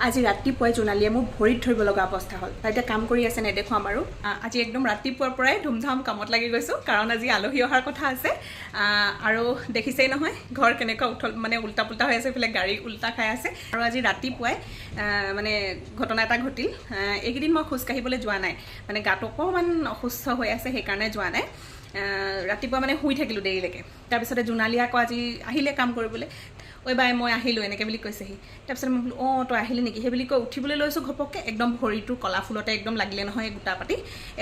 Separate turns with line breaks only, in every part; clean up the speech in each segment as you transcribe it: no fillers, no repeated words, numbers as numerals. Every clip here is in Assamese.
আজি ৰাতিপুৱাই জোনালীয়ে মোক ভৰিত ধৰিব লগা অৱস্থা হ'ল। তাই এতিয়া কাম কৰি আছে নেদেখুৱাম আৰু আজি একদম ৰাতিপুৱাৰ পৰাই ধুমধাম কামত লাগি গৈছোঁ, কাৰণ আজি আলহী অহাৰ কথা আছে। আৰু দেখিছেই নহয় ঘৰ কেনেকুৱা মানে উল্টা পুল্টা হৈ আছে, এইফালে গাড়ী উল্টা খাই আছে। আৰু আজি ৰাতিপুৱাই মানে ঘটনা এটা ঘটিল। এইকেইদিন মই খোজকাঢ়িবলৈ যোৱা নাই, মানে গাটো অকণমান অসুস্থ হৈ আছে, সেইকাৰণে যোৱা নাই। ৰাতিপুৱা মানে শুই থাকিলোঁ দেৰিলৈকে। তাৰপিছতে জোনালী আকৌ আজি আহিলে কাম কৰিবলৈ। ঐ বাই মই আহিলোঁ এনেকৈ বুলি কৈছেহি। তাৰপিছত মই বোলো অঁ তই আহিলি নেকি সেই বুলি কৈ উঠিবলৈ লৈছোঁ, ঘপককৈ একদম ভৰিটো কলা ফুলতে একদম লাগিলে নহয়, গোটা পাতি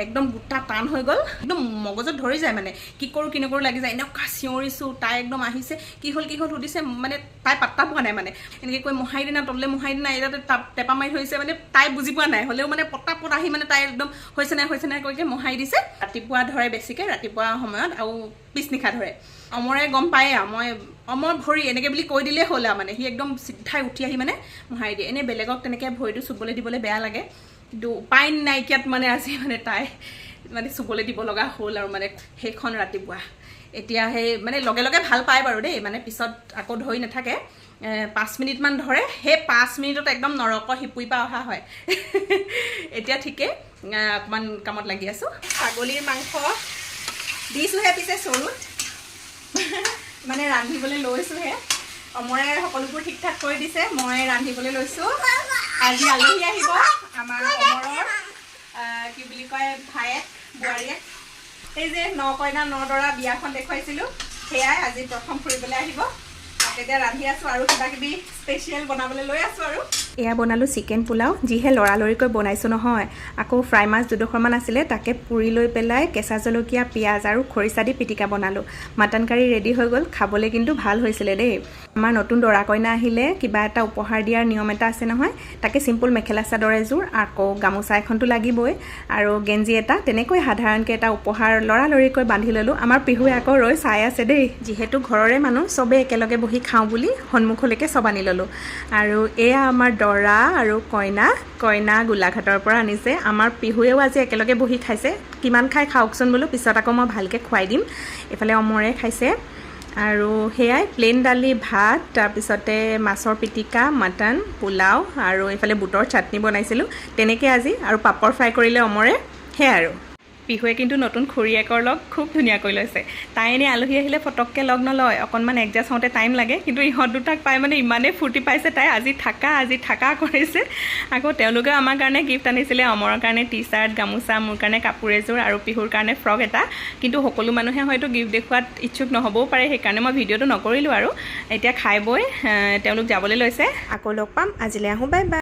একদম গোটা টান হৈ গ'ল, একদম মগজত ধৰি যায়, মানে কি কৰোঁ কি নকৰোঁ লাগি যায়। এনেকুৱা চিঞৰিছোঁ, তাই একদম আহিছে, কি হ'ল সুধিছে, মানে তাই পাত্তা পোৱা নাই, মানে এনেকৈ কৈ মোহাৰি দিনা তললৈ মোহাৰি দিনা ইয়াতে টেপা মাৰি ধৰিছে, মানে তাই বুজি পোৱা নাই, হ'লেও মানে পটাপট আহি মানে তাই একদম হৈছে নাই কৈকে মোহাৰি দিছে। ৰাতিপুৱা ধৰে বেছিকৈ, ৰাতিপুৱা সময়ত আৰু পিছনিশা ধৰে। অমৰে গম পায়ে আৰু মই অমৰ ভৰি এনেকৈ বুলি কৈ দিলেই হ'ল আৰু, মানে সি একদম চিধাই উঠি আহি মানে মোহাৰি দিয়ে। এনেই বেলেগক তেনেকৈ ভৰিটো চুবলৈ দিবলৈ বেয়া লাগে, কিন্তু উপায় নাইকিয়াত মানে আজি মানে তাই মানে চুবলৈ দিব লগা হ'ল আৰু, মানে সেইখন ৰাতিপুৱা। এতিয়া সেই মানে লগে লগে ভাল পায় বাৰু দেই, মানে পিছত আকৌ ধৰি নাথাকে, 5 মিনিটমান ধৰে, সেই 5 মিনিটত একদম নৰকৰ শিপুৰি পৰা অহা হয়। এতিয়া ঠিকেই, অকণমান কামত লাগি আছোঁ। ছাগলীৰ মাংস দিছোঁহে পিছে চৰুত, মানে ৰান্ধিবলৈ লৈছোঁহে। অমৰে সকলোবোৰ ঠিক ঠাক কৰি দিছে, মই ৰান্ধিবলৈ লৈছোঁ। আজি আলহী আহিব আমাৰ অমৰৰ, কি বুলি কয়, ভায়েক বোৱাৰীয়ে। এই যে নকইনা নদৰা বিয়াখন দেখুৱাইছিলোঁ, সেয়াই আজি প্ৰথম ফুৰিবলৈ আহিব। এতিয়া ৰান্ধি আছোঁ আৰু কিবা কিবি স্পেচিয়েল বনাবলৈ লৈ আছোঁ আৰু। এয়া বনালোঁ চিকেন পোলাও, যিহে লৰালৰিকৈ বনাইছোঁ নহয়। আকৌ ফ্ৰাই মাছ 2-3মান আছিলে, তাকে পুৰি লৈ পেলাই কেঁচা জলকীয়া, পিঁয়াজ আৰু খৰিচা দি পিটিকা বনালোঁ। মাটন কাৰী ৰেডি হৈ গ'ল, খাবলৈ কিন্তু ভাল হৈছিলে দেই। আমাৰ নতুন দৰা কইনা আহিলে কিবা এটা উপহাৰ দিয়াৰ নিয়ম এটা আছে নহয়, তাকে চিম্পুল মেখেলা চাদৰ এযোৰ, আকৌ গামোচা এখনটো লাগিবই, আৰু গেঞ্জি এটা, তেনেকৈ সাধাৰণকৈ এটা উপহাৰ লৰালৰিকৈ বান্ধি ল'লোঁ। আমাৰ পিহুৱে আকৌ ৰৈ চাই আছে দেই। যিহেতু ঘৰৰে মানুহ, চবেই একেলগে বহি খাওঁ বুলি সন্মুখলৈকে চব আনি ল'লোঁ। আৰু এয়া আমাৰ দৰা আৰু কইনা গোলাঘাটৰ পৰা আনিছে। আমাৰ পিহুৱেও আজি একেলগে বহি খাইছে, কিমান খাই খাওকচোন বোলো, পিছত আকৌ মই ভালকৈ খুৱাই দিম। এইফালে অমৰে খাইছে, আৰু সেয়াই প্লেইন দালি, ভাত, তাৰপিছতে মাছৰ পিটিকা, মাটন, পোলাও, আৰু এইফালে বুটৰ চাটনি বনাইছিলোঁ তেনেকৈ আজি, আৰু পাপৰ ফ্ৰাই কৰিলে অমৰে। সেয়াই আৰু। পিহুৱে কিন্তু নতুন খুৰীয়েকৰ লগ খুব ধুনীয়াকৈ লৈছে। তাই এনেই আলহী আহিলে ফটককৈ লগ নলয়, অকণমান এডজাষ্ট হওঁতে টাইম লাগে, কিন্তু ইহঁত দুটাক পাই মানে ইমানেই ফূৰ্তি পাইছে তাই, আজি থাকা কৰিছে। আকৌ তেওঁলোকেও আমাৰ কাৰণে গিফ্ট আনিছিলে, অমৰৰ কাৰণে টি চাৰ্ট, গামোচা, মোৰ কাৰণে কাপোৰ এযোৰ, আৰু পিহুৰ কাৰণে ফ্ৰক এটা। কিন্তু সকলো মানুহে হয়তো গিফ্ট দেখুৱাত ইচ্ছুক নহ'বও পাৰে, সেইকাৰণে মই ভিডিঅ'টো নকৰিলোঁ আৰু। এতিয়া খাই বৈ তেওঁলোক যাবলৈ লৈছে। আকৌ লগ পাম, আজিলৈ আহোঁ, বাই বাই।